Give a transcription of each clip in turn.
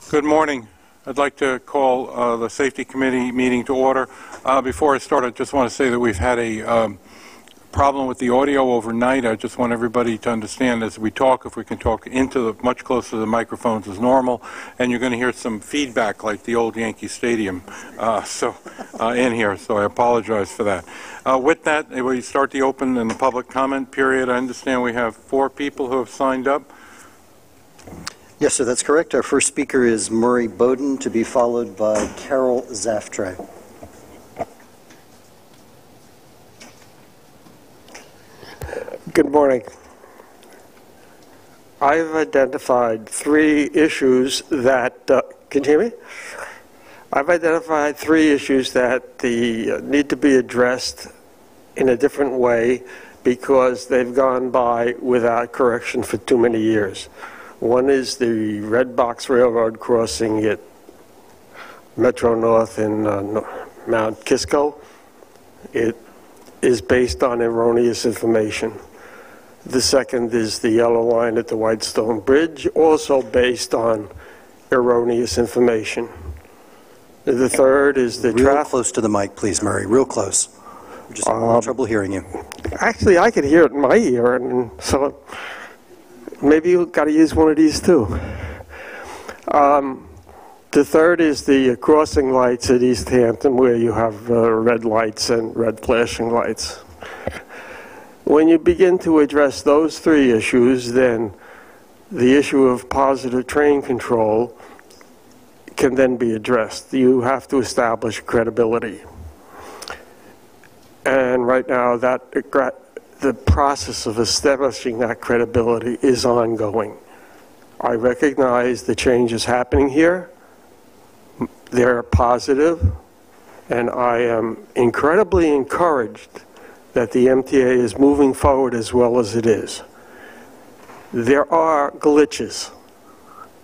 Good morning. I'd like to call the Safety Committee meeting to order. Before I start, I just want to say that we've had a problem with the audio overnight. I just want everybody to understand as we talk, if we can talk much closer to the microphones as normal, and you're going to hear some feedback like the old Yankee Stadium in here, so I apologize for that. With that, we start the open and the public comment period. I understand we have 4 people who have signed up. Yes, sir, that's correct. Our first speaker is Murray Bowden, to be followed by Carol Zaftre. Good morning. I've identified 3 issues that, can you hear me? I've identified 3 issues that need to be addressed in a different way because they've gone by without correction for too many years. One is the Red Box Railroad crossing at Metro North in Mount Kisco. It is based on erroneous information. The second is the yellow line at the Whitestone Bridge, also based on erroneous information. The third is the Real close to the mic, please, Murray. Real close. We're just having trouble hearing you. Actually, I could hear it in my ear, and so maybe you've got to use one of these too. The third is the crossing lights at East Hampton, where you have red lights and red flashing lights. When you begin to address those 3 issues, then the issue of positive train control can then be addressed. You have to establish credibility. And right now, the process of establishing that credibility is ongoing. I recognize the changes happening here. They're positive, and I am incredibly encouraged that the MTA is moving forward as well as it is. There are glitches.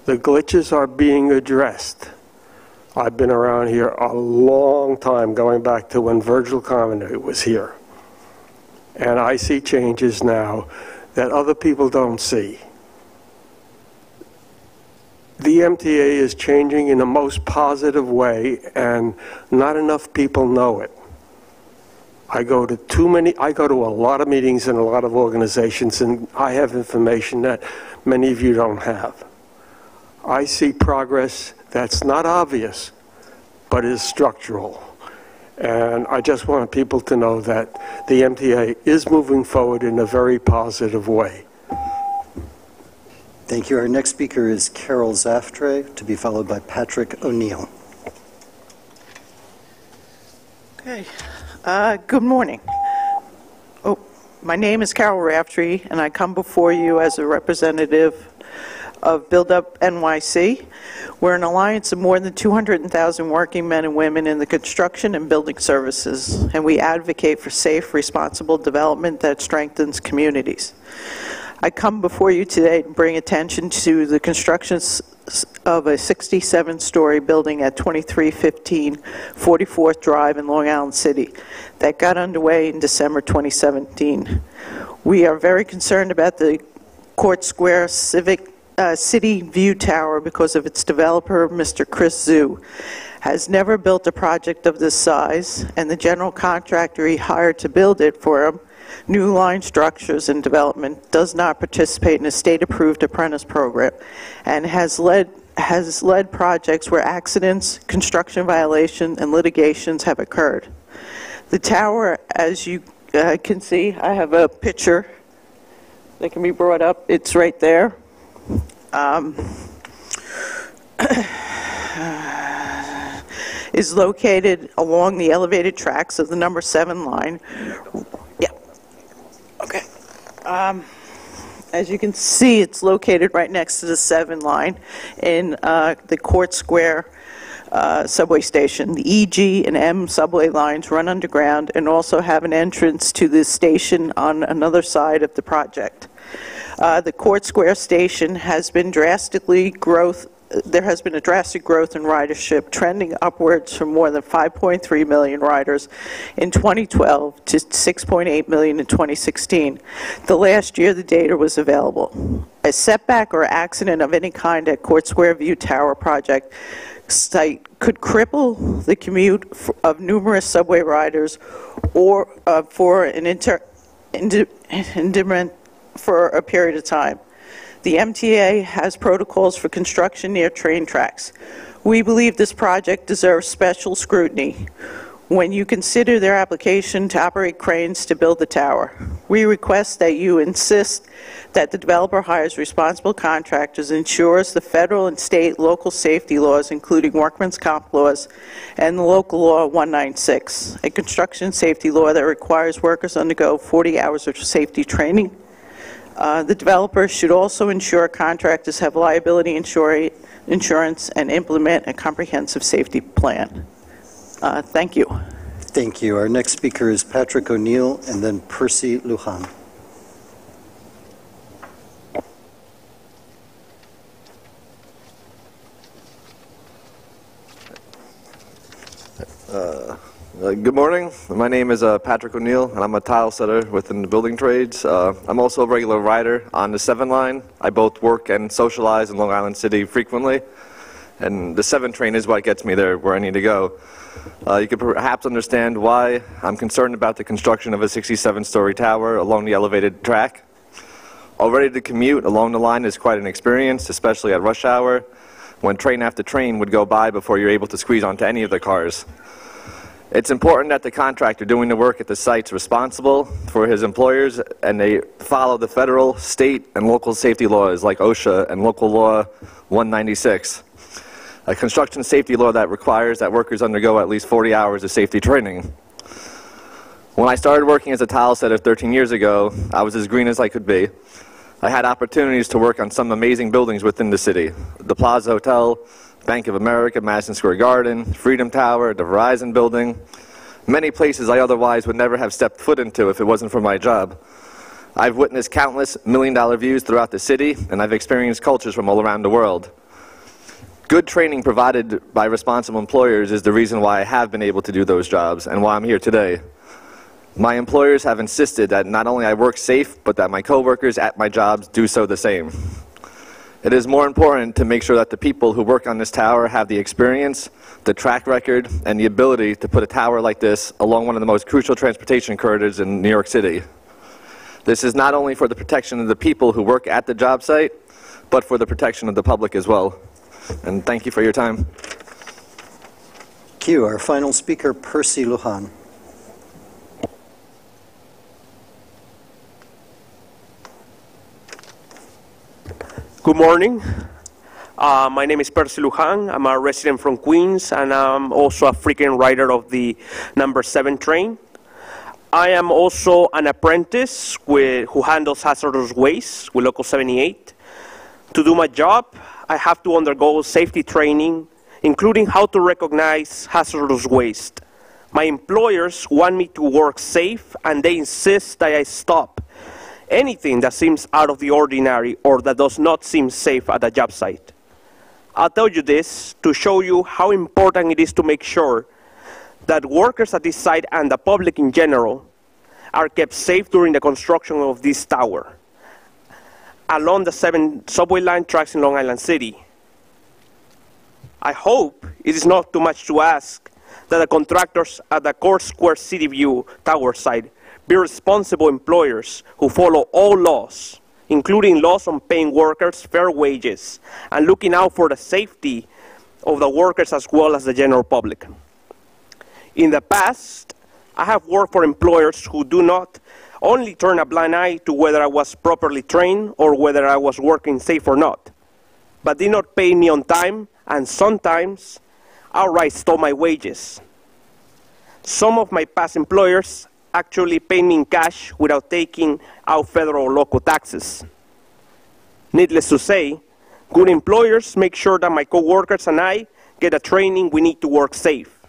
The glitches are being addressed. I've been around here a long time, going back to when Virgil Carmody was here. And I see changes now that other people don't see. The MTA is changing in the most positive way, and not enough people know it. I go to a lot of meetings in a lot of organizations, and I have information that many of you don't have. I see progress that's not obvious, but is structural. And I just want people to know that the MTA is moving forward in a very positive way. Thank you. Our next speaker is Carol Zaftre, to be followed by Patrick O'Neill. Okay. Good morning. My name is Carol Raftree, and I come before you as a representative of Build Up NYC. We're an alliance of more than 200,000 working men and women in the construction and building services, and we advocate for safe, responsible development that strengthens communities. I come before you today to bring attention to the construction of a 67-story building at 2315 44th Drive in Long Island City that got underway in December 2017. We are very concerned about the Court Square City View Tower because of its developer, Mr. Chris Zhu, has never built a project of this size, and the general contractor he hired to build it for him, New Line Structures and Development, does not participate in a state-approved apprentice program and has led projects where accidents, construction violations, and litigations have occurred. The tower, as you can see, I have a picture that can be brought up. It's right there. Is located along the elevated tracks of the number 7 line. Yeah. Okay. As you can see, it's located right next to the 7 line in the Court Square subway station. The E, G, and M subway lines run underground and also have an entrance to the station on another side of the project. The Court Square station has been drastically there has been a drastic growth in ridership, trending upwards from more than 5.3 million riders in 2012 to 6.8 million in 2016. The last year the data was available. A setback or accident of any kind at Court Square View Tower project site could cripple the commute of numerous subway riders or for a period of time. The MTA has protocols for construction near train tracks. We believe this project deserves special scrutiny when you consider their application to operate cranes to build the tower. We request that you insist that the developer hires responsible contractors, ensures the federal and state local safety laws, including workman's comp laws and the local law 196, a construction safety law that requires workers undergo 40 hours of safety training. The developer should also ensure contractors have liability insurance and implement a comprehensive safety plan. Thank you. Thank you. Our next speaker is Patrick O'Neill and then Percy Lujan. Good morning. My name is Patrick O'Neill, and I'm a tile setter within the building trades. I'm also a regular rider on the 7 line. I both work and socialize in Long Island City frequently, and the 7 train is what gets me there where I need to go. You could perhaps understand why I'm concerned about the construction of a 67-story tower along the elevated track. Already the commute along the line is quite an experience, especially at rush hour, when train after train would go by before you're able to squeeze onto any of the cars. It's important that the contractor doing the work at the site is responsible for his employers and they follow the federal, state, and local safety laws like OSHA and local law 196, a construction safety law that requires that workers undergo at least 40 hours of safety training. When I started working as a tile setter 13 years ago, I was as green as I could be. I had opportunities to work on some amazing buildings within the city, the Plaza Hotel, Bank of America, Madison Square Garden, Freedom Tower, the Verizon Building, many places I otherwise would never have stepped foot into if it wasn't for my job. I've witnessed countless million-dollar views throughout the city, and I've experienced cultures from all around the world. Good training provided by responsible employers is the reason why I have been able to do those jobs and why I'm here today. My employers have insisted that not only I work safe, but that my coworkers at my jobs do so the same. It is more important to make sure that the people who work on this tower have the experience, the track record, and the ability to put a tower like this along one of the most crucial transportation corridors in New York City. This is not only for the protection of the people who work at the job site, but for the protection of the public as well. And thank you for your time. Thank you. Our final speaker, Percy Lujan. Good morning. My name is Percy Lujan. I'm a resident from Queens, and I'm also a frequent rider of the number 7 train. I am also an apprentice who handles hazardous waste with Local 78. To do my job, I have to undergo safety training, including how to recognize hazardous waste. My employers want me to work safe, and they insist that I stop anything that seems out of the ordinary or that does not seem safe at a job site. I'll tell you this to show you how important it is to make sure that workers at this site and the public in general are kept safe during the construction of this tower along the 7 subway line tracks in Long Island City. I hope it is not too much to ask that the contractors at the Court Square City View Tower site be responsible employers who follow all laws, including laws on paying workers fair wages and looking out for the safety of the workers as well as the general public. In the past, I have worked for employers who do not only turn a blind eye to whether I was properly trained or whether I was working safe or not, but did not pay me on time and sometimes outright stole my wages. Some of my past employers actually pay me in cash without taking out federal or local taxes. Needless to say, good employers make sure that my coworkers and I get the training we need to work safe.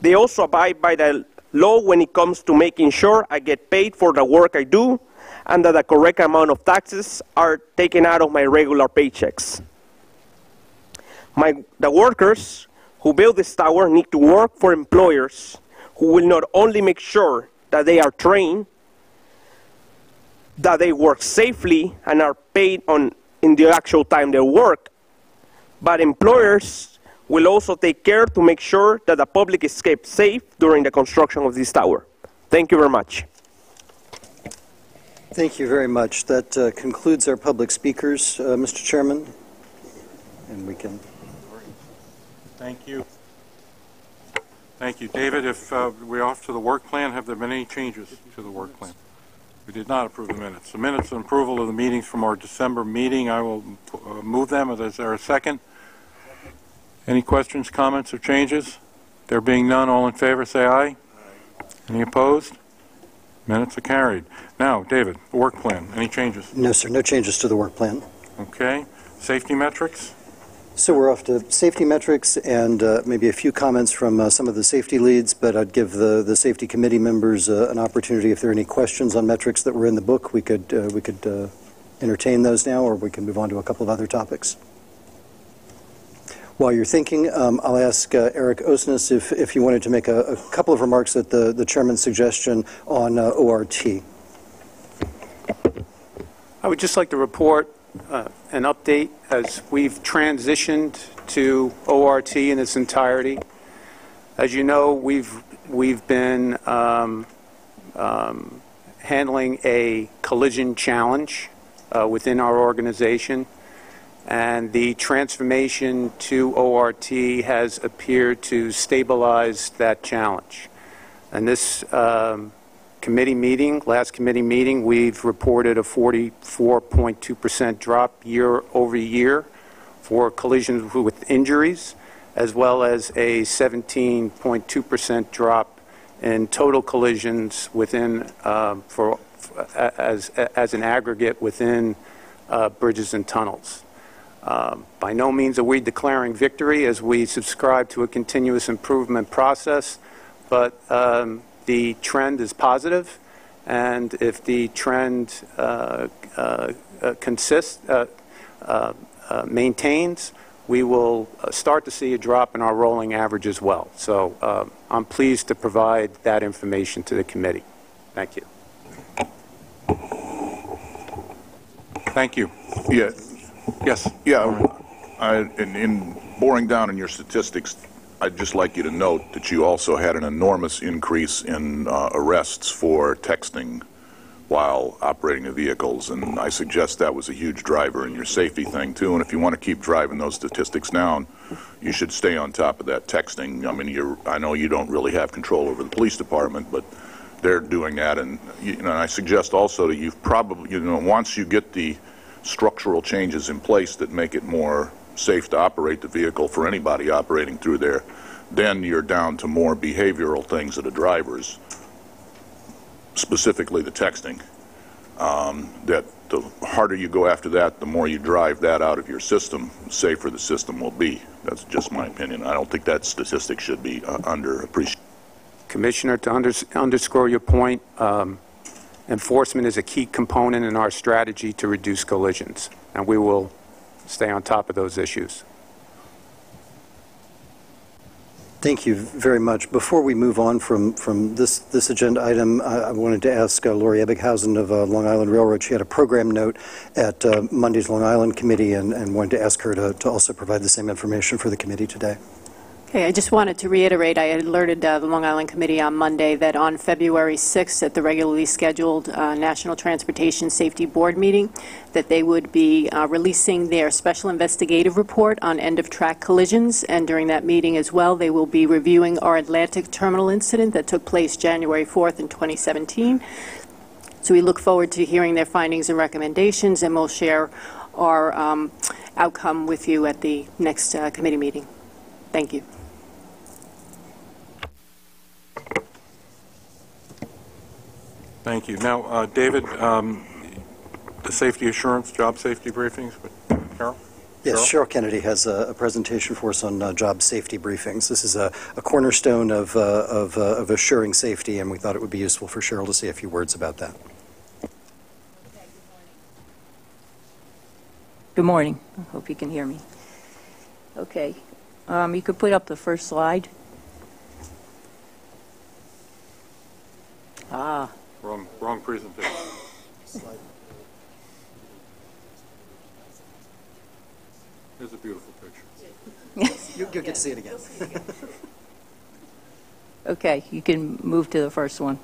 They also abide by the law when it comes to making sure I get paid for the work I do and that the correct amount of taxes are taken out of my regular paychecks. The workers who build this tower need to work for employers who will not only make sure that they are trained, that they work safely and are paid in the actual time they work, but employers will also take care to make sure that the public is kept safe during the construction of this tower. Thank you very much. Thank you very much. That concludes our public speakers, Mr. Chairman. And we can... Thank you. Thank you. David, if we're off to the work plan, have there been any changes to the work plan? We did not approve the minutes. The minutes and approval of the meetings from our December meeting, I will move them. Is there a second? Any questions, comments, or changes? There being none, all in favor, say aye. Any opposed? Minutes are carried. Now, David, the work plan, any changes? No, sir, no changes to the work plan. Okay. Safety metrics? So we're off to safety metrics and maybe a few comments from some of the safety leads, but I'd give the safety committee members an opportunity. If there are any questions on metrics that were in the book, we could entertain those now, or we can move on to a couple of other topics. While you're thinking, I'll ask Eric Osnes if you wanted to make a couple of remarks at the chairman's suggestion on ORT. I would just like to report an update as we've transitioned to ORT in its entirety. As you know, we've been handling a collision challenge within our organization, and the transformation to ORT has appeared to stabilize that challenge. And this last committee meeting, we've reported a 44.2% drop year over year for collisions with injuries, as well as a 17.2% drop in total collisions within as an aggregate within bridges and tunnels. By no means are we declaring victory, as we subscribe to a continuous improvement process, but the trend is positive, and if the trend maintains, we will start to see a drop in our rolling average as well. So I'm pleased to provide that information to the committee. Thank you. Thank you. Yeah. Yes. Yeah. In boring down in your statistics, I'd just like you to note that you also had an enormous increase in arrests for texting while operating the vehicles, and I suggest that was a huge driver in your safety thing too. And if you want to keep driving those statistics down, you should stay on top of that texting. I mean, I know you don't really have control over the police department, but they're doing that, and and I suggest also that you've probably, once you get the structural changes in place that make it more safe to operate the vehicle for anybody operating through there, then you're down to more behavioral things of the drivers, specifically the texting, that the harder you go after that, the more you drive that out of your system, the safer the system will be. That's just my opinion. I don't think that statistic should be underappreciated. Commissioner, to underscore your point, enforcement is a key component in our strategy to reduce collisions, and we will stay on top of those issues. Thank you very much. Before we move on from this agenda item, I wanted to ask Lori Ebbighausen of Long Island Railroad. She had a program note at Monday's Long Island Committee and wanted to ask her to also provide the same information for the committee today. Okay, I just wanted to reiterate, I had alerted the Long Island Committee on Monday that on February 6th at the regularly scheduled National Transportation Safety Board meeting, that they would be releasing their special investigative report on end-of-track collisions, and during that meeting as well, they will be reviewing our Atlantic Terminal incident that took place January 4th in 2017. So we look forward to hearing their findings and recommendations, and we'll share our outcome with you at the next committee meeting. Thank you. Thank you. Now, David, the safety assurance, job safety briefings, Carol? Yes, Cheryl Kennedy has a presentation for us on job safety briefings. This is a cornerstone of assuring safety, and we thought it would be useful for Cheryl to say a few words about that. Good morning. I hope you can hear me. Okay. You could put up the first slide. Ah. Wrong presentation. Here's a beautiful picture. You'll get to see it again. Okay, you can move to the first one.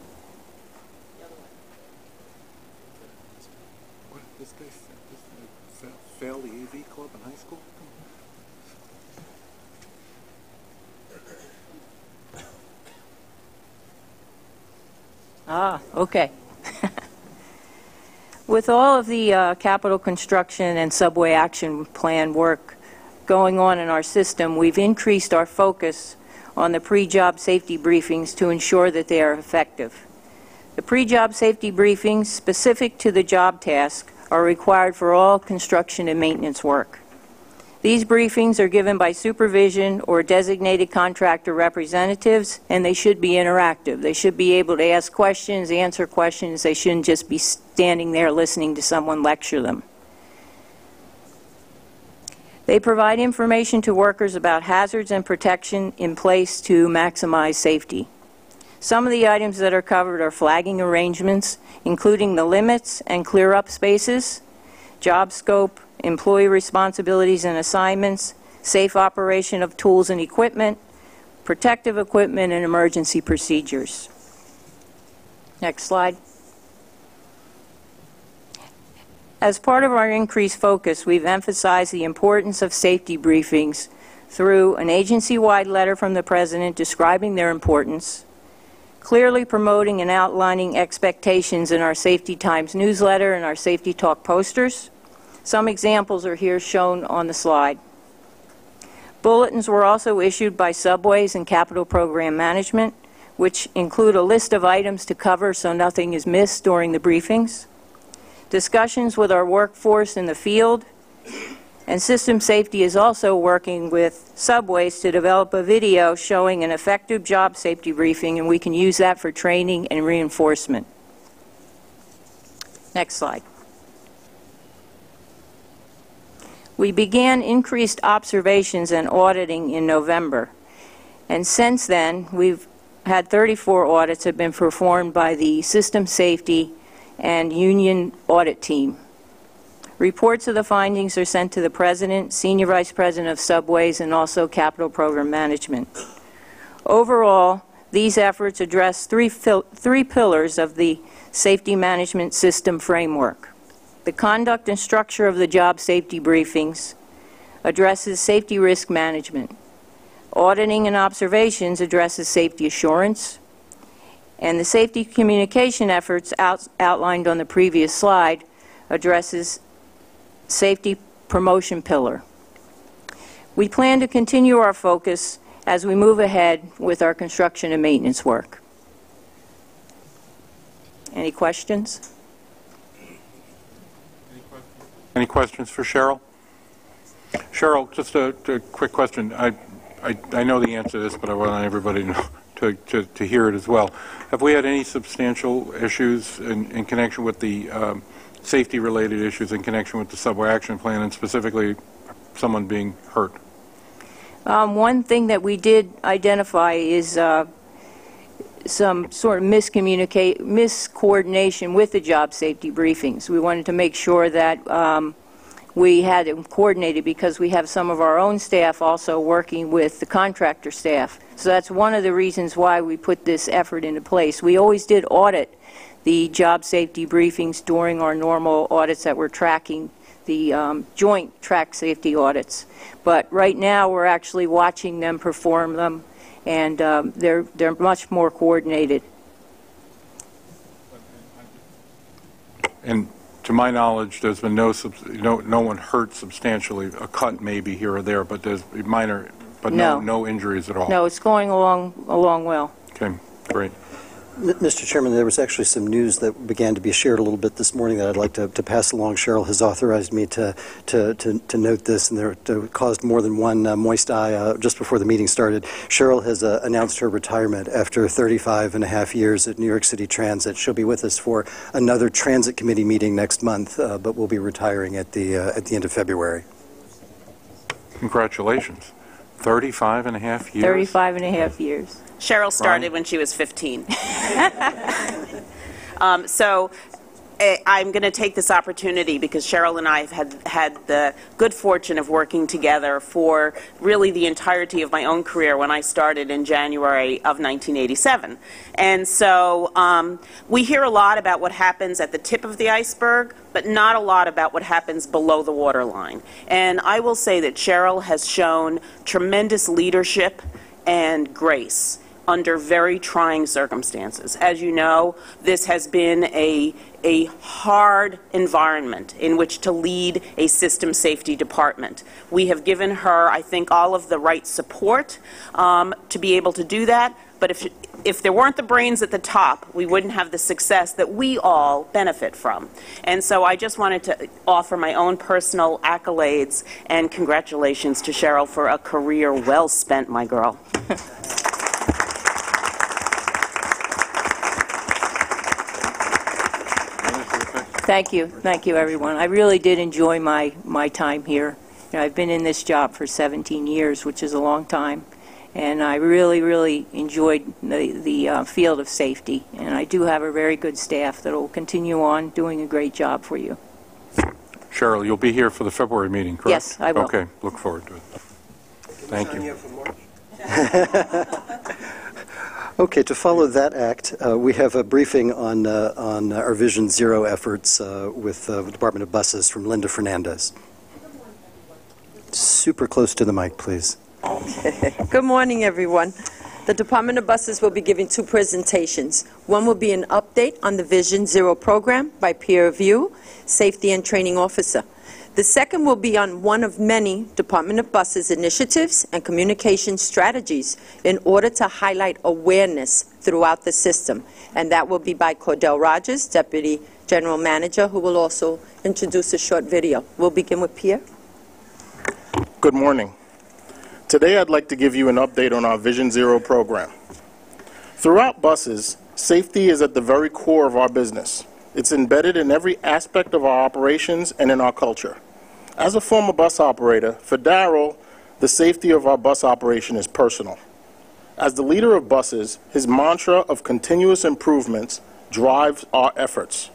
What, this guy failed the AV club in high school? Ah, okay. With all of the capital construction and subway action plan work going on in our system, we've increased our focus on the pre-job safety briefings to ensure that they are effective. The pre-job safety briefings specific to the job task are required for all construction and maintenance work. These briefings are given by supervision or designated contractor representatives, and they should be interactive. They should be able to ask questions, answer questions. They shouldn't just be standing there listening to someone lecture them. They provide information to workers about hazards and protection in place to maximize safety. Some of the items that are covered are flagging arrangements, including the limits and clear-up spaces, job scope, employee responsibilities and assignments, safe operation of tools and equipment, protective equipment, and emergency procedures. Next slide. As part of our increased focus, we've emphasized the importance of safety briefings through an agency-wide letter from the President describing their importance, clearly promoting and outlining expectations in our Safety Times newsletter and our Safety Talk posters. Some examples are here shown on the slide. Bulletins were also issued by Subways and Capital Program Management, which include a list of items to cover so nothing is missed during the briefings. Discussions with our workforce in the field, and System Safety is also working with Subways to develop a video showing an effective job safety briefing, and we can use that for training and reinforcement. Next slide. We began increased observations and auditing in November, and since then we've had 34 audits have been performed by the System Safety and Union Audit Team. Reports of the findings are sent to the President, Senior Vice President of Subways, and also Capital Program Management. Overall, these efforts address three pillars of the safety management system framework. The conduct and structure of the job safety briefings addresses safety risk management. Auditing and observations addresses safety assurance. And the safety communication efforts outlined on the previous slide addresses safety promotion pillar. We plan to continue our focus as we move ahead with our construction and maintenance work. Any questions? Any questions for Cheryl? Cheryl, just a quick question. I know the answer to this, but I want everybody to hear it as well. Have we had any substantial issues in connection with the safety-related issues in connection with the subway action plan, and specifically someone being hurt? One thing that we did identify is some sort of miscoordination with the job safety briefings. We wanted to make sure that we had them coordinated because we have some of our own staff also working with the contractor staff. So that's one of the reasons why we put this effort into place. We always did audit the job safety briefings during our normal audits that we're tracking, the joint track safety audits. But right now we're actually watching them perform them, and they're much more coordinated. And to my knowledge, there's been no one hurt substantially. A cut maybe here or there, but there's minor, but no injuries at all. No, it's going along well. Okay, great. Mr. Chairman, there was actually some news that began to be shared a little bit this morning that I'd like to pass along. Cheryl has authorized me to note this, and it caused more than one moist eye just before the meeting started. Cheryl has announced her retirement after 35 and a half years at New York City Transit. She'll be with us for another Transit Committee meeting next month, but will be retiring at the end of February. Congratulations. 35 and a half years? 35 and a half years. Cheryl started when she was 15. So I'm going to take this opportunity because Cheryl and I have had the good fortune of working together for really the entirety of my own career when I started in January of 1987. And so we hear a lot about what happens at the tip of the iceberg, but not a lot about what happens below the waterline. And I will say that Cheryl has shown tremendous leadership and grace under very trying circumstances. As you know, this has been a hard environment in which to lead a system safety department. We have given her, I think, all of the right support to be able to do that, but if there weren't the brains at the top, we wouldn't have the success that we all benefit from. And so I just wanted to offer my own personal accolades and congratulations to Cheryl for a career well spent, my girl. Thank you, everyone. I really did enjoy my time here. You know, I've been in this job for 17 years, which is a long time, and I really enjoyed the field of safety. And I do have a very good staff that will continue on doing a great job for you. Cheryl, you'll be here for the February meeting, correct? Yes, I will. Okay, look forward to it. Thank you. Okay, to follow that act, we have a briefing on our Vision Zero efforts with the Department of Buses from Linda Fernandez. Super close to the mic, please. Good morning, everyone. The Department of Buses will be giving two presentations. One will be an update on the Vision Zero program by peer review, safety and training officer. The second will be on one of many Department of Buses initiatives and communication strategies in order to highlight awareness throughout the system. And that will be by Cordell Rogers, Deputy General Manager, who will also introduce a short video. We'll begin with Pierre. Good morning. Today I'd like to give you an update on our Vision Zero program. Throughout buses, safety is at the very core of our business. It's embedded in every aspect of our operations and in our culture. As a former bus operator, for Darrell, the safety of our bus operation is personal. As the leader of buses, his mantra of continuous improvements drives our efforts.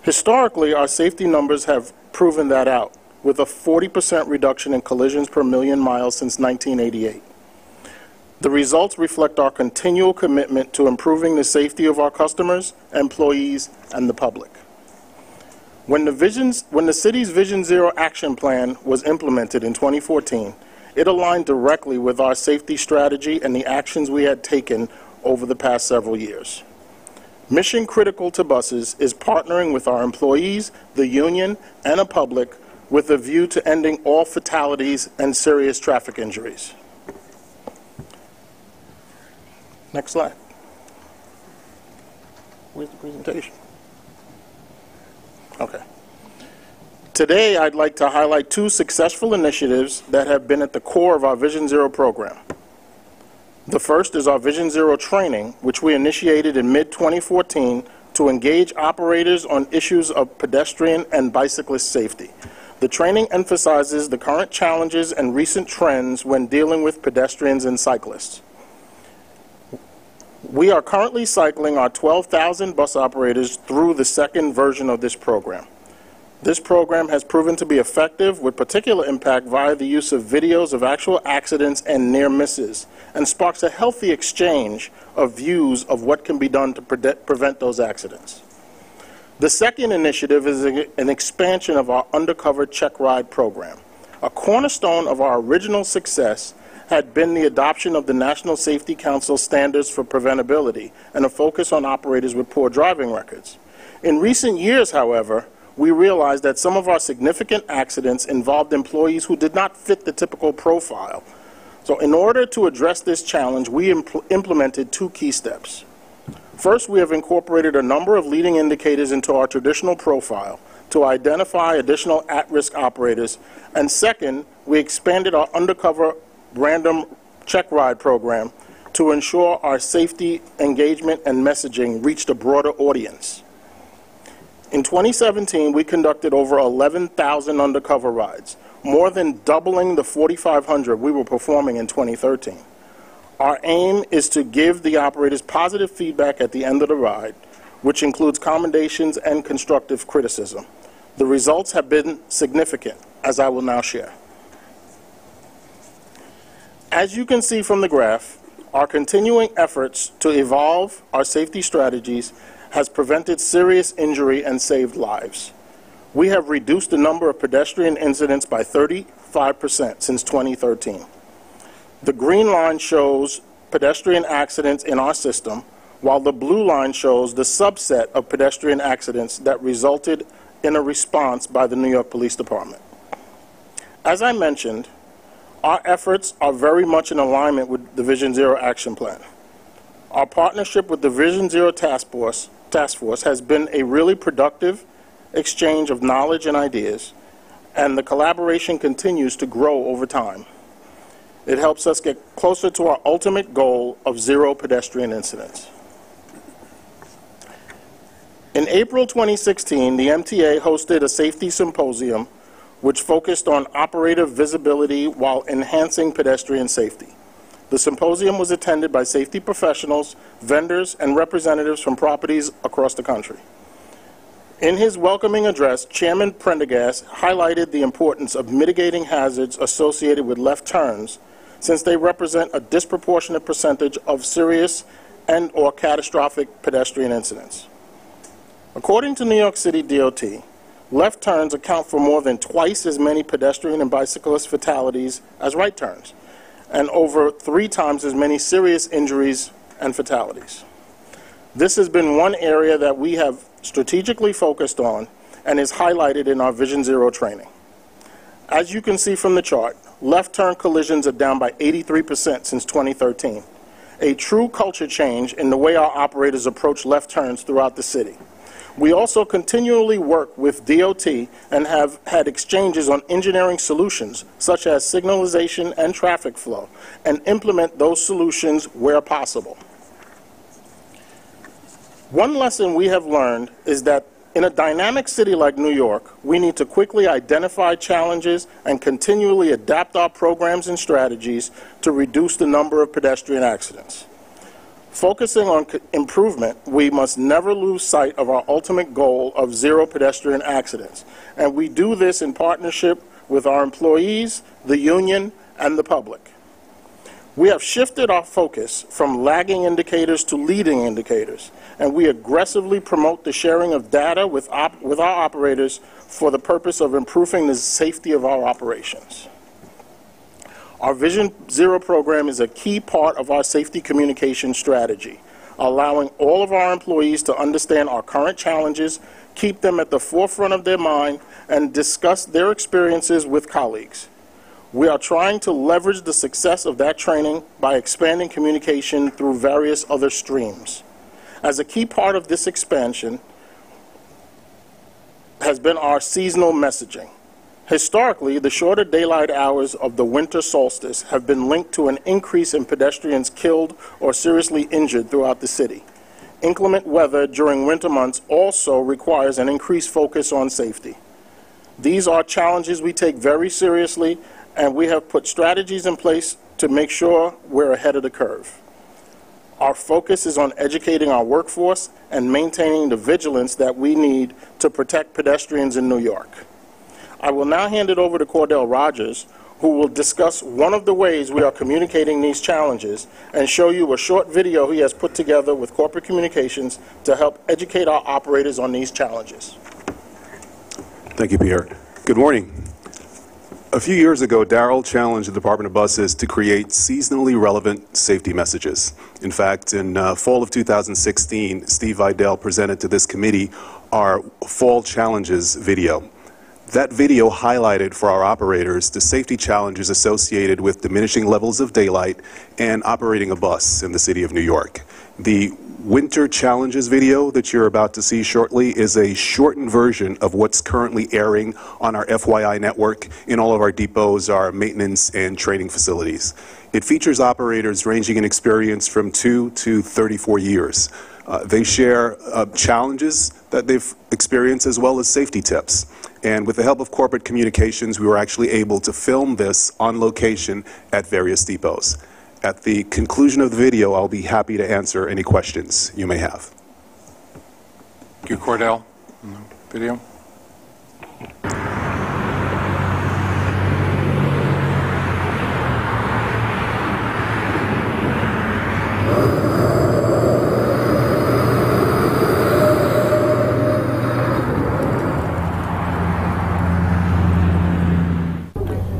Historically, our safety numbers have proven that out, with a 40% reduction in collisions per million miles since 1988. The results reflect our continual commitment to improving the safety of our customers, employees, and the public. When the city's Vision Zero action plan was implemented in 2014, it aligned directly with our safety strategy and the actions we had taken over the past several years. Mission critical to buses is partnering with our employees, the union, and the public with a view to ending all fatalities and serious traffic injuries. Next slide. Where's the presentation? Okay. Today, I'd like to highlight two successful initiatives that have been at the core of our Vision Zero program. The first is our Vision Zero training, which we initiated in mid-2014 to engage operators on issues of pedestrian and bicyclist safety. The training emphasizes the current challenges and recent trends when dealing with pedestrians and cyclists. We are currently cycling our 12,000 bus operators through the second version of this program. This program has proven to be effective with particular impact via the use of videos of actual accidents and near misses, and sparks a healthy exchange of views of what can be done to prevent those accidents. The second initiative is an expansion of our undercover check ride program. A cornerstone of our original success had been the adoption of the National Safety Council standards for preventability and a focus on operators with poor driving records. In recent years, however, we realized that some of our significant accidents involved employees who did not fit the typical profile. So in order to address this challenge, we implemented two key steps. First, we have incorporated a number of leading indicators into our traditional profile to identify additional at-risk operators. And second, we expanded our undercover random check ride program to ensure our safety, engagement, and messaging reached a broader audience. In 2017, we conducted over 11,000 undercover rides. more than doubling the 4,500 we were performing in 2013. Our aim is to give the operators positive feedback at the end of the ride, which includes commendations and constructive criticism. The results have been significant, as I will now share. As you can see from the graph, our continuing efforts to evolve our safety strategies has prevented serious injury and saved lives. We have reduced the number of pedestrian incidents by 35% since 2013. The green line shows pedestrian accidents in our system, while the blue line shows the subset of pedestrian accidents that resulted in a response by the New York Police Department. As I mentioned, our efforts are very much in alignment with the Vision Zero Action Plan. Our partnership with the Vision Zero Task Force has been a really productive exchange of knowledge and ideas, and the collaboration continues to grow over time. It helps us get closer to our ultimate goal of zero pedestrian incidents. In April 2016, the MTA hosted a safety symposium which focused on operator visibility while enhancing pedestrian safety. The symposium was attended by safety professionals, vendors, and representatives from properties across the country. In his welcoming address, Chairman Prendergast highlighted the importance of mitigating hazards associated with left turns, since they represent a disproportionate percentage of serious and/or catastrophic pedestrian incidents. According to New York City DOT, left turns account for more than twice as many pedestrian and bicyclist fatalities as right turns, and over 3 times as many serious injuries and fatalities. This has been one area that we have strategically focused on and is highlighted in our Vision Zero training. As you can see from the chart, left turn collisions are down by 83% since 2013, a true culture change in the way our operators approach left turns throughout the city. We also continually work with DOT and have had exchanges on engineering solutions such as signalization and traffic flow, and implement those solutions where possible. One lesson we have learned is that in a dynamic city like New York, we need to quickly identify challenges and continually adapt our programs and strategies to reduce the number of pedestrian accidents. Focusing on improvement, we must never lose sight of our ultimate goal of zero pedestrian accidents, and we do this in partnership with our employees, the union, and the public. We have shifted our focus from lagging indicators to leading indicators, and we aggressively promote the sharing of data with our operators for the purpose of improving the safety of our operations. Our Vision Zero program is a key part of our safety communication strategy, allowing all of our employees to understand our current challenges, keep them at the forefront of their mind, and discuss their experiences with colleagues. We are trying to leverage the success of that training by expanding communication through various other streams. As a key part of this expansion has been our seasonal messaging. Historically, the shorter daylight hours of the winter solstice have been linked to an increase in pedestrians killed or seriously injured throughout the city. Inclement weather during winter months also requires an increased focus on safety. These are challenges we take very seriously, and we have put strategies in place to make sure we're ahead of the curve. Our focus is on educating our workforce and maintaining the vigilance that we need to protect pedestrians in New York. I will now hand it over to Cordell Rogers, who will discuss one of the ways we are communicating these challenges and show you a short video he has put together with corporate communications to help educate our operators on these challenges. Thank you, Pierre. Good morning. A few years ago, Darrell challenged the Department of Buses to create seasonally relevant safety messages. In fact, in fall of 2016, Steve Vidal presented to this committee our Fall Challenges video. That video highlighted for our operators the safety challenges associated with diminishing levels of daylight and operating a bus in the city of New York. The Winter Challenges video that you're about to see shortly is a shortened version of what's currently airing on our FYI network in all of our depots, our maintenance and training facilities. It features operators ranging in experience from 2 to 34 years. They share challenges that they've experienced as well as safety tips. And with the help of corporate communications, we were actually able to film this on location at various depots. At the conclusion of the video, I'll be happy to answer any questions you may have. Thank you, Cordell. Video.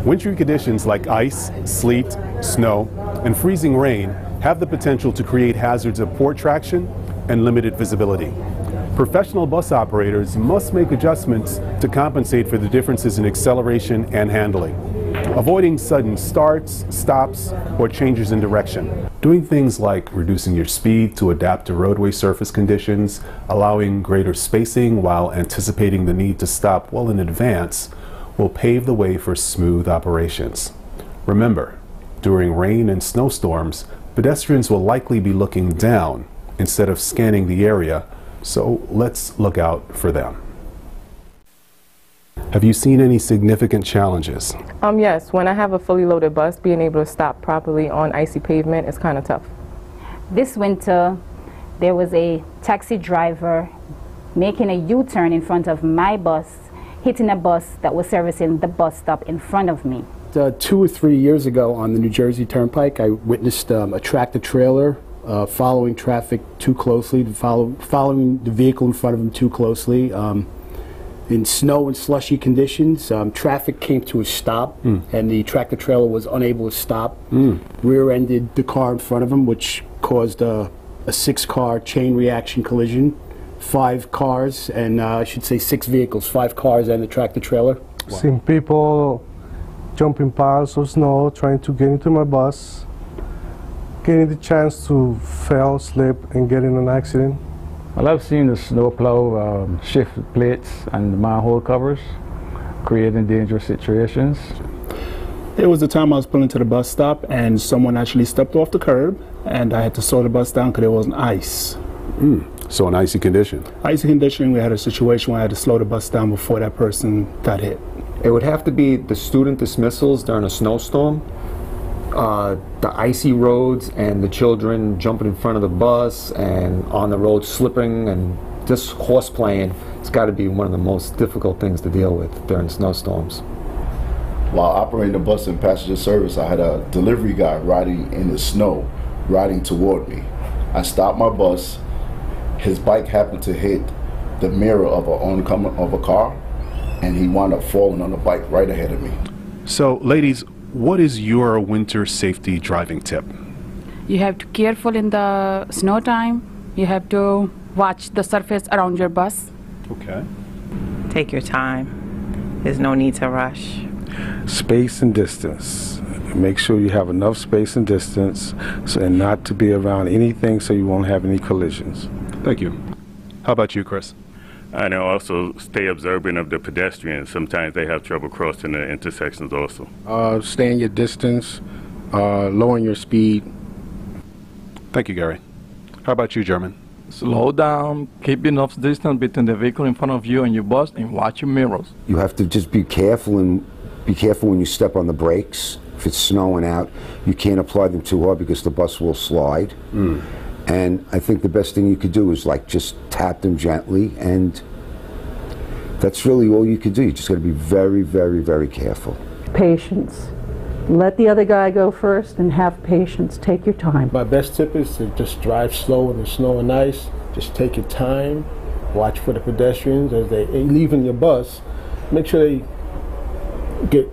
Wintry conditions like ice, sleet, snow, and freezing rain have the potential to create hazards of poor traction and limited visibility. Professional bus operators must make adjustments to compensate for the differences in acceleration and handling, avoiding sudden starts, stops, or changes in direction. Doing things like reducing your speed to adapt to roadway surface conditions, allowing greater spacing while anticipating the need to stop well in advance, will pave the way for smooth operations. Remember, during rain and snowstorms, pedestrians will likely be looking down instead of scanning the area, so let's look out for them. Have you seen any significant challenges? Yes, when I have a fully loaded bus, being able to stop properly on icy pavement is kind of tough. This winter, there was a taxi driver making a U-turn in front of my bus, hitting a bus that was servicing the bus stop in front of me. 2 or 3 years ago on the New Jersey Turnpike, I witnessed a tractor-trailer following traffic too closely, following the vehicle in front of him too closely. In snow and slushy conditions, traffic came to a stop, and the tractor-trailer was unable to stop. Rear-ended the car in front of him, which caused a 6-car chain reaction collision. 5 cars, and I should say 6 vehicles, 5 cars and the tractor-trailer. Wow. Seen people jumping piles of snow, trying to get into my bus, getting the chance to fail, slip, and get in an accident. Well, I've seen the snowplow shift plates and the manhole covers, creating dangerous situations. There was a time I was pulling to the bus stop and someone actually stepped off the curb, and I had to slow the bus down because there wasn't ice. So an icy condition? Icy condition, we had a situation where I had to slow the bus down before that person got hit. It would have to be the student dismissals during a snowstorm, the icy roads, and the children jumping in front of the bus and on the road slipping and just horseplaying. It's got to be one of the most difficult things to deal with during snowstorms. While operating the bus in passenger service, I had a delivery guy riding in the snow, riding toward me. I stopped my bus. His bike happened to hit the mirror of a car, and he wound up falling on the bike right ahead of me. So, ladies, what is your winter safety driving tip? You have to be careful in the snow time. You have to watch the surface around your bus. Okay. Take your time. There's no need to rush. Space and distance. Make sure you have enough space and distance and not to be around anything so you won't have any collisions. Thank you. How about you, Chris? And also stay observant of the pedestrians. Sometimes they have trouble crossing the intersections also. Stay in your distance, lowering your speed. Thank you, Gary. How about you, German? Slow down, keep enough distance between the vehicle in front of you and your bus, and watch your mirrors. You have to just be careful, and be careful when you step on the brakes. If it's snowing out, you can't apply them too hard because the bus will slide. And I think the best thing you could do is like just tap them gently, and that's really all you could do. You just got to be very, very, very careful. Patience. Let the other guy go first and have patience. Take your time. My best tip is to just drive slow in the snow and ice. Just take your time. Watch for the pedestrians as they leave in your bus. Make sure they get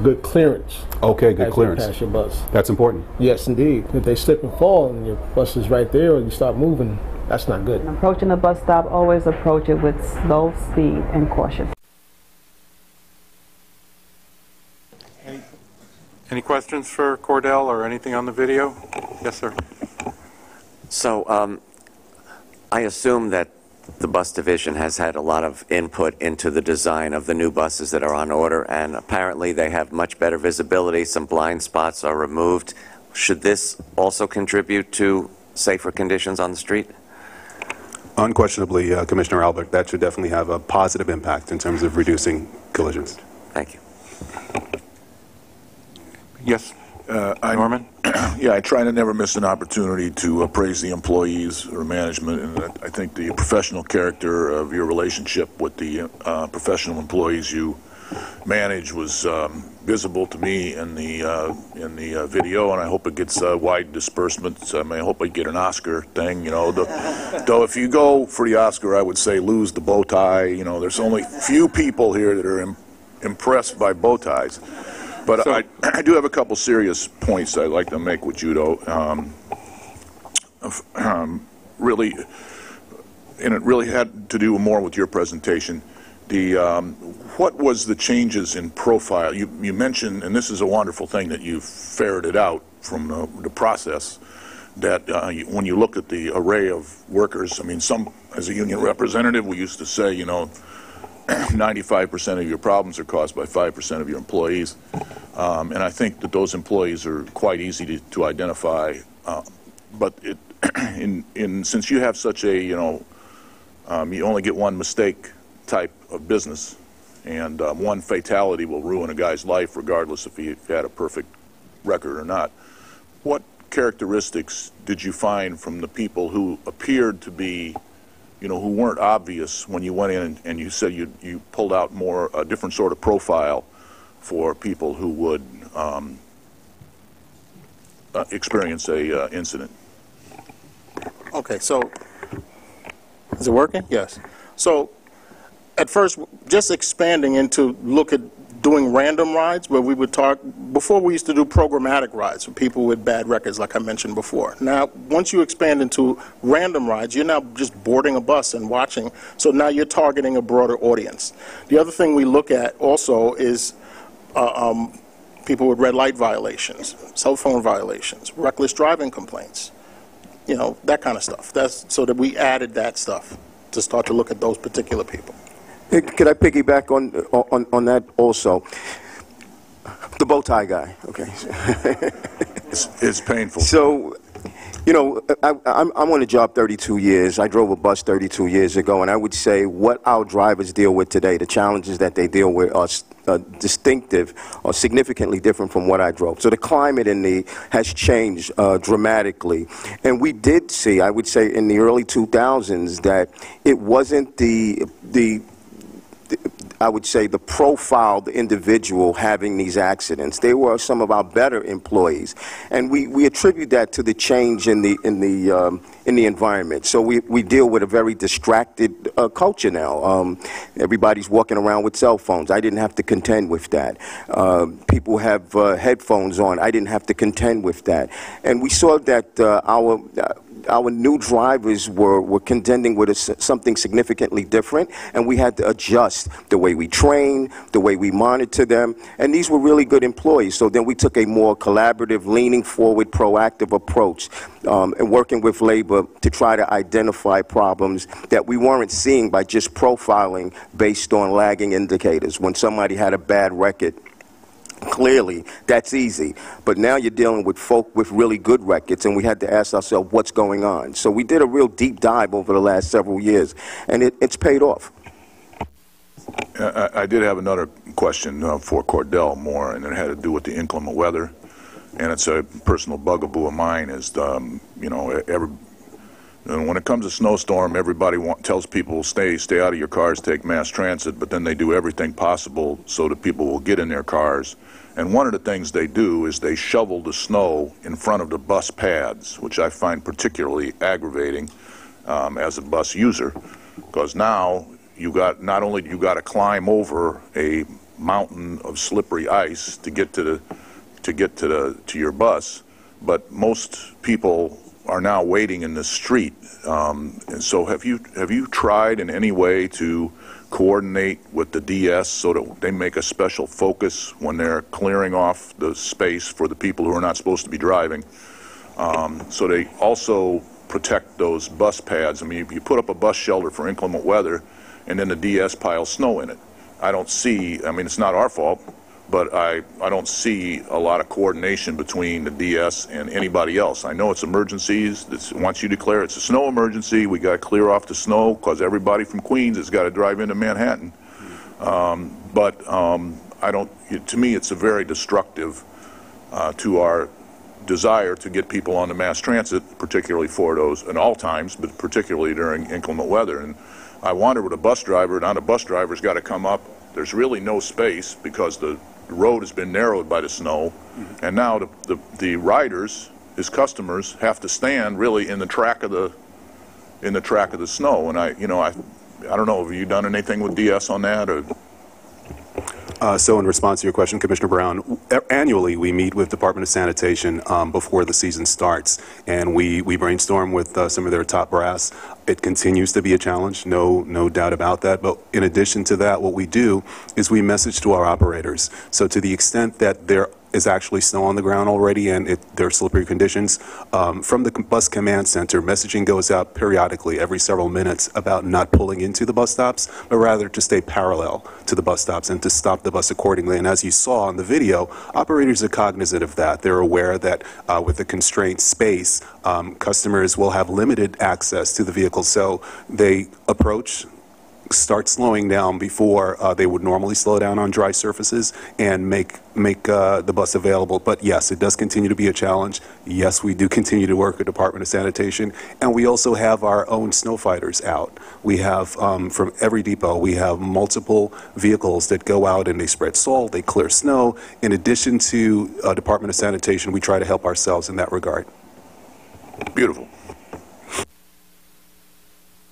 good clearance. Okay, good clearance. Pass your bus. That's important. Yes, indeed. If they slip and fall and your bus is right there and you start moving, that's not good. Approaching the bus stop, always approach it with slow speed and caution. Any questions for Cordell or anything on the video? Yes, sir. So I assume that the bus division has had a lot of input into the design of the new buses that are on order, and apparently they have much better visibility. Some blind spots are removed. Should this also contribute to safer conditions on the street? Unquestionably, Commissioner Albert, that should definitely have a positive impact in terms of reducing collisions. Thank you. Yes, Norman? Yeah, I try to never miss an opportunity to praise the employees or management, and I think the professional character of your relationship with the professional employees you manage was visible to me in the video, and I hope it gets wide disbursements. I mean, I hope I get an Oscar thing, you know. Though if you go for the Oscar, I would say lose the bow tie. You know, there's only few people here that are impressed by bow ties. But so, I do have a couple serious points I'd like to make with judo. Really, and it really had to do more with your presentation. What was the changes in profile? You mentioned, and this is a wonderful thing that you ferreted out from the process, that when you look at the array of workers, I mean, as a union representative, we used to say, you know, 95% of your problems are caused by 5% of your employees. And I think that those employees are quite easy to identify. But since you have such a, you know, you only get one mistake type of business, and one fatality will ruin a guy's life regardless if he had a perfect record or not. What characteristics did you find from the people who appeared to be, you know, who weren't obvious when you went in and you said you pulled out more a different sort of profile for people who would experience a incident? Okay, so is it working? Yes. So at first, just expanding into look at doing random rides, where we would talk, before we used to do programmatic rides for people with bad records, like I mentioned before. Now, once you expand into random rides, you're now just boarding a bus and watching, so now you're targeting a broader audience. The other thing we look at also is people with red light violations, cell phone violations, reckless driving complaints, you know, that kind of stuff. That's so that we added that stuff to start to look at those particular people. Could I piggyback on that also? The bow tie guy, okay. It's painful. So, you know, I'm on the job 32 years. I drove a bus 32 years ago, and I would say what our drivers deal with today, the challenges that they deal with are distinctive or significantly different from what I drove. So the climate has changed dramatically. And we did see, I would say, in the early 2000s that it wasn't I would say the profile, the individual having these accidents. They were some of our better employees, and we attribute that to the change in the environment. So we deal with a very distracted culture now. Everybody's walking around with cell phones. I didn't have to contend with that. People have headphones on. I didn't have to contend with that, and we saw that our new drivers were contending with something significantly different, and we had to adjust the way we train, the way we monitor them, and these were really good employees. So then we took a more collaborative, leaning forward, proactive approach and working with labor to try to identify problems that we weren't seeing by just profiling based on lagging indicators. When somebody had a bad record, clearly, that's easy. But now you're dealing with folk with really good records, and we had to ask ourselves what's going on. So we did a real deep dive over the last several years, and it's paid off. I did have another question for Cordell more, and it had to do with the inclement weather. And it's a personal bugaboo of mine is, you know, when it comes to snowstorm, everybody tells people stay out of your cars, take mass transit, but then they do everything possible so that people will get in their cars. And one of the things they do is they shovel the snow in front of the bus pads, which I find particularly aggravating as a bus user, because now not only you got to climb over a mountain of slippery ice to get to your bus, but most people are now waiting in the street. And so have you tried in any way to coordinate with the DS so that they make a special focus when they're clearing off the space for the people who are not supposed to be driving, so they also protect those bus pads? I mean, if you put up a bus shelter for inclement weather and then the DS piles snow in it, I don't see, I mean, it's not our fault, but I don't see a lot of coordination between the DS and anybody else. I know it's emergencies. Once you declare it's a snow emergency, we got to clear off the snow because everybody from Queens has got to drive into Manhattan. I don't. To me, it's a very destructive to our desire to get people on the mass transit, particularly for those, in all times, but particularly during inclement weather. And I wonder with a bus driver, now the bus driver's got to come up. There's really no space because the road has been narrowed by the snow, and now the riders, his customers, have to stand really in the track of the snow. And I don't know. Have you done anything with DS on that? Or? So in response to your question, Commissioner Brown, annually we meet with Department of Sanitation before the season starts, and we brainstorm with some of their top brass. It continues to be a challenge, no doubt about that. But in addition to that, what we do is we message to our operators. So to the extent that there is actually snow on the ground already and there are slippery conditions, from the bus command center, messaging goes out periodically every several minutes about not pulling into the bus stops, but rather to stay parallel to the bus stops and to stop the bus accordingly. And as you saw in the video, operators are cognizant of that. They're aware that with the constrained space, customers will have limited access to the vehicle, so they start slowing down before they would normally slow down on dry surfaces and make the bus available. But yes, it does continue to be a challenge. Yes, we do continue to work with Department of Sanitation, and we also have our own snow fighters out. We have, from every depot, we have multiple vehicles that go out and they spread salt, they clear snow. In addition to Department of Sanitation, we try to help ourselves in that regard. Beautiful.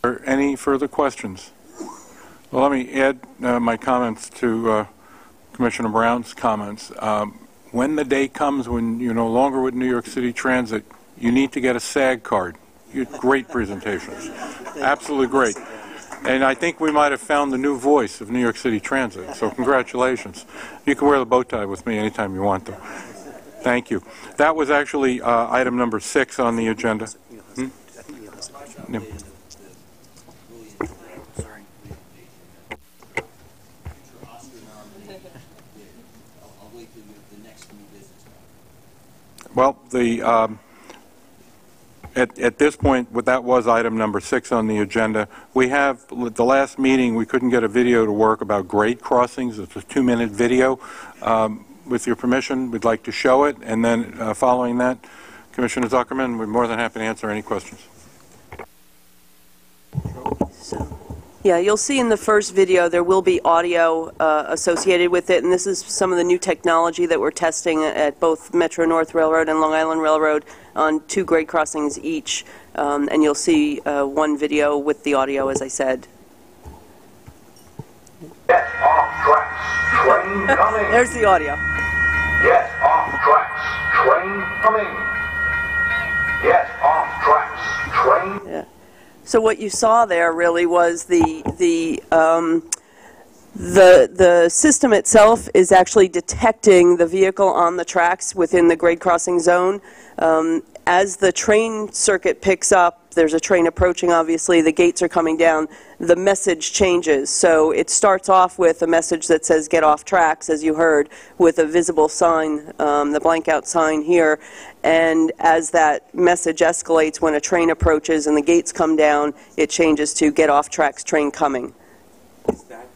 Are there any further questions? Well, let me add my comments to Commissioner Brown's comments. When the day comes when you're no longer with New York City Transit, you need to get a SAG card. You had great presentations. Absolutely great. And I think we might have found the new voice of New York City Transit, so congratulations. You can wear the bow tie with me anytime you want to. Thank you. That was actually item number 6 on the agenda. Yeah. Well, at this point, that was item number 6 on the agenda. We have, at the last meeting, we couldn't get a video to work about grade crossings. It's a 2-minute video. With your permission, we'd like to show it, and then following that, Commissioner Zuckerman, we're more than happy to answer any questions. Yeah, you'll see in the first video there will be audio associated with it, and this is some of the new technology that we're testing at both Metro North Railroad and Long Island Railroad on 2 grade crossings each, and you'll see one video with the audio, as I said. Yes, off tracks, train coming. There's the audio. Yes, off tracks, train coming. Yes, off tracks, train. Yeah. So what you saw there really was the system itself is actually detecting the vehicle on the tracks within the grade crossing zone. As the train circuit picks up, there's a train approaching, obviously, the gates are coming down, the message changes. So it starts off with a message that says get off tracks, as you heard, with a visible sign, the blank out sign here. And as that message escalates, when a train approaches and the gates come down, it changes to get off tracks, train coming. Is that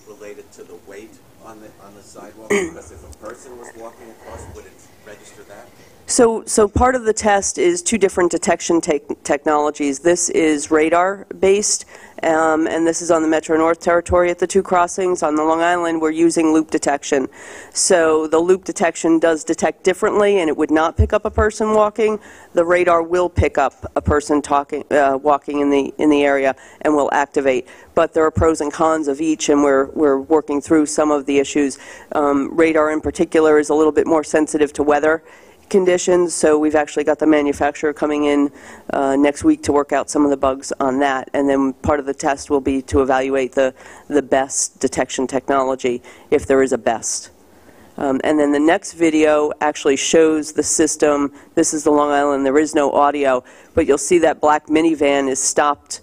related to the weight on the sidewalk? Because if a person was walking across, would it register that? So part of the test is 2 different detection technologies. This is radar-based, and this is on the Metro North territory at the 2 crossings. On the Long Island, we're using loop detection. So the loop detection does detect differently, and it would not pick up a person walking. The radar will pick up a person walking in the area and will activate. But there are pros and cons of each, and we're working through some of the issues. Radar in particular is a little bit more sensitive to weather conditions, so we've actually got the manufacturer coming in next week to work out some of the bugs on that, and then part of the test will be to evaluate the best detection technology, if there is a best. And then the next video actually shows the system. This is the Long Island. There is no audio, but you'll see that black minivan is stopped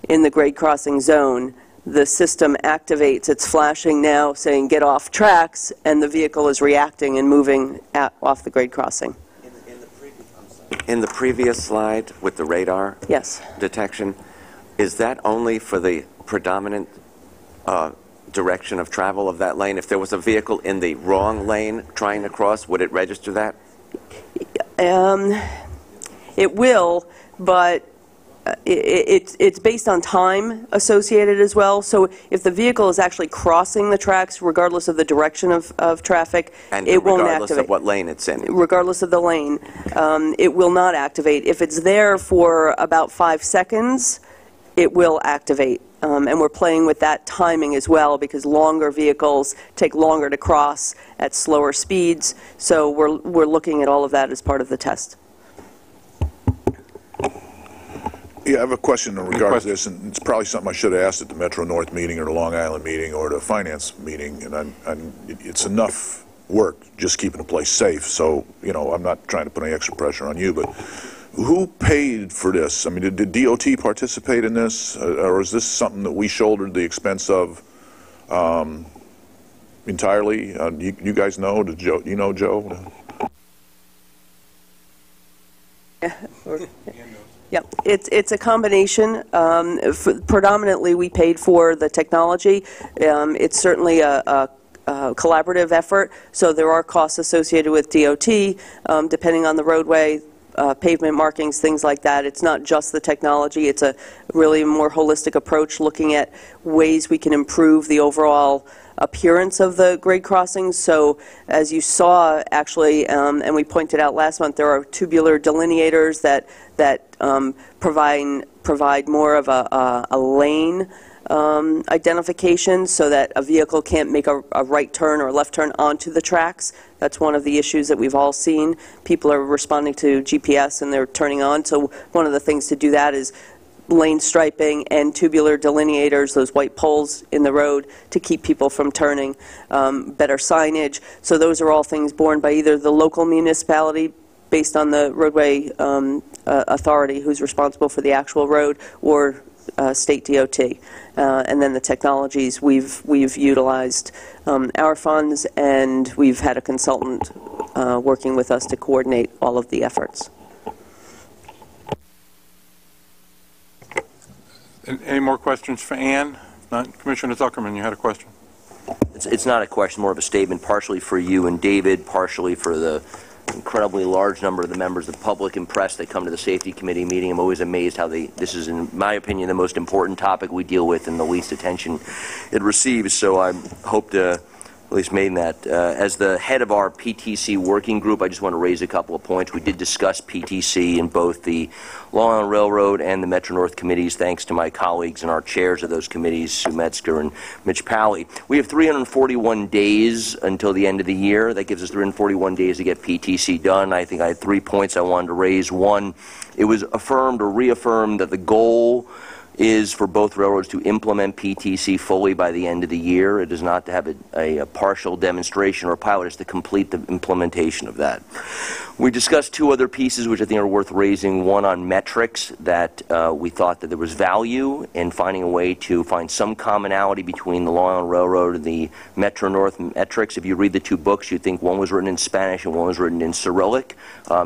in the grade crossing zone. the system activates. It's flashing now saying get off tracks, and the vehicle is reacting and moving off the grade crossing. In the previous slide with the radar detection, is that only for the predominant direction of travel of that lane? If there was a vehicle in the wrong lane trying to cross, would it register that? It will, but it's based on time associated as well. So if the vehicle is actually crossing the tracks, regardless of the direction of traffic, and it won't regardless activate. of what lane it's in? Regardless of the lane, it will not activate. If it's there for about 5 seconds, it will activate. And we're playing with that timing as well, because longer vehicles take longer to cross at slower speeds. So we're looking at all of that as part of the test. Yeah, I have a question in regards to this, and it's probably something I should have asked at the Metro North meeting or the Long Island meeting or the finance meeting, and it's enough work just keeping the place safe. So, you know, I'm not trying to put any extra pressure on you, but who paid for this? I mean, did DOT participate in this, or is this something that we shouldered the expense of entirely? You guys know? Did Joe? You know, Joe? Yeah, it's a combination. Predominantly, we paid for the technology. It's certainly a collaborative effort, so there are costs associated with DOT, depending on the roadway, pavement markings, things like that. It's not just the technology. It's a really more holistic approach, looking at ways we can improve the overall appearance of the grade crossings. So as you saw, actually, and we pointed out last month, there are tubular delineators that provide more of a lane identification, so that a vehicle can't make a right turn or a left turn onto the tracks. That's one of the issues that we've all seen. People are responding to GPS and they're turning on. So one of the things to do that is lane striping and tubular delineators, those white poles in the road to keep people from turning, better signage. So those are all things borne by either the local municipality, based on the roadway authority who's responsible for the actual road, or state DOT. And then the technologies, we've utilized our funds, and we've had a consultant working with us to coordinate all of the efforts. Any more questions for Ann? Not. Commissioner Zuckerman, you had a question. It's not a question, more of a statement, partially for you and David, partially for the incredibly large number of the members of the public and press that come to the Safety Committee meeting. I'm always amazed how this is, in my opinion, the most important topic we deal with and the least attention it receives. So I hope to at least made that. As the head of our PTC working group, I just want to raise a couple of points. We did discuss PTC in both the Long Island Railroad and the Metro North committees, thanks to my colleagues and our chairs of those committees, Sue Metzger and Mitch Pally. We have 341 days until the end of the year. That gives us 341 days to get PTC done. I think I had 3 points I wanted to raise. One, it was affirmed or reaffirmed that the goal is for both railroads to implement PTC fully by the end of the year. It is not to have a partial demonstration or pilot, it's to complete the implementation of that. We discussed two other pieces which I think are worth raising. One on metrics, that we thought that there was value in finding a way to find some commonality between the Long Island Railroad and the Metro North metrics. If you read the two books, you'd think one was written in Spanish and one was written in Cyrillic.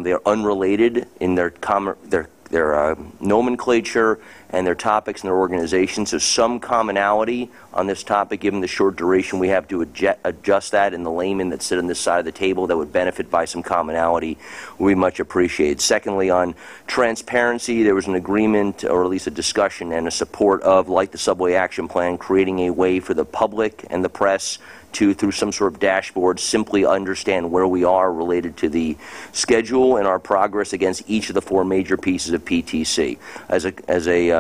They are unrelated in their nomenclature and their topics and their organization. So some commonality on this topic, given the short duration we have to adjust that, and the laymen that sit on this side of the table that would benefit by some commonality, we much appreciate. Secondly, on transparency, there was an agreement, or at least a discussion and a support of, like the Subway Action Plan, creating a way for the public and the press to, through some sort of dashboard, simply understand where we are related to the schedule and our progress against each of the four major pieces of PTC. As a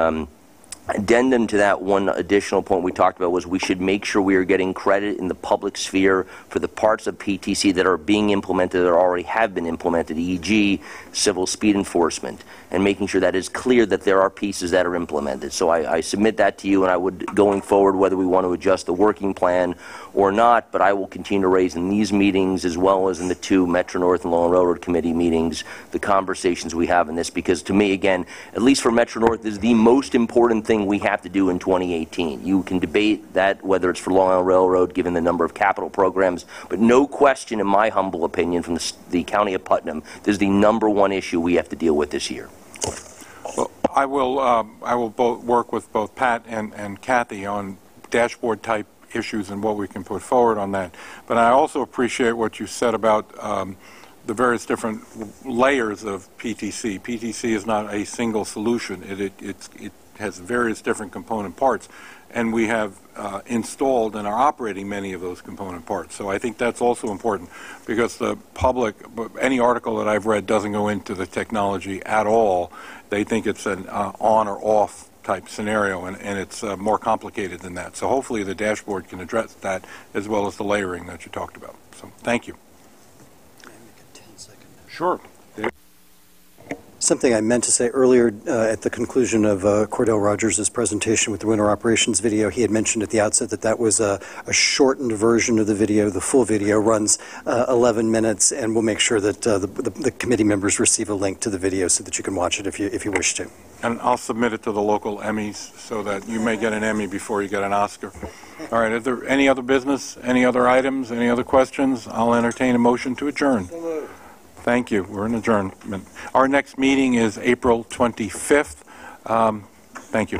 addendum to that, one additional point we talked about was we should make sure we are getting credit in the public sphere for the parts of PTC that are being implemented or already have been implemented, e.g. civil speed enforcement, and making sure that is clear that there are pieces that are implemented. So I submit that to you, and I would, going forward, whether we want to adjust the working plan or not, but I will continue to raise in these meetings, as well as in the two Metro North and Long Island Railroad Committee meetings, the conversations we have in this, because to me, again, at least for Metro North, is the most important thing thing we have to do in 2018. You can debate that, whether it's for Long Island Railroad, given the number of capital programs, but no question, in my humble opinion, from the County of Putnam, this is the #1 issue we have to deal with this year. Well, I will work with both Pat and Kathy on dashboard type issues and what we can put forward on that. But I also appreciate what you said about the various different layers of PTC. PTC is not a single solution. It has various different component parts, and we have installed and are operating many of those component parts. So I think that's also important, because the public, any article that I've read doesn't go into the technology at all. They think it's an on or off type scenario, and it's more complicated than that. So hopefully the dashboard can address that, as well as the layering that you talked about. So thank you. Sure. Something I meant to say earlier at the conclusion of Cordell Rogers' presentation with the winter operations video, he had mentioned at the outset that that was a shortened version of the video. The full video runs 11 minutes, and we'll make sure that the committee members receive a link to the video so that you can watch it if you wish to. And I'll submit it to the local Emmys so that you may get an Emmy before you get an Oscar. All right, is there any other business, any other items, any other questions? I'll entertain a motion to adjourn. Thank you. We're in adjournment. Our next meeting is April 25th. Thank you.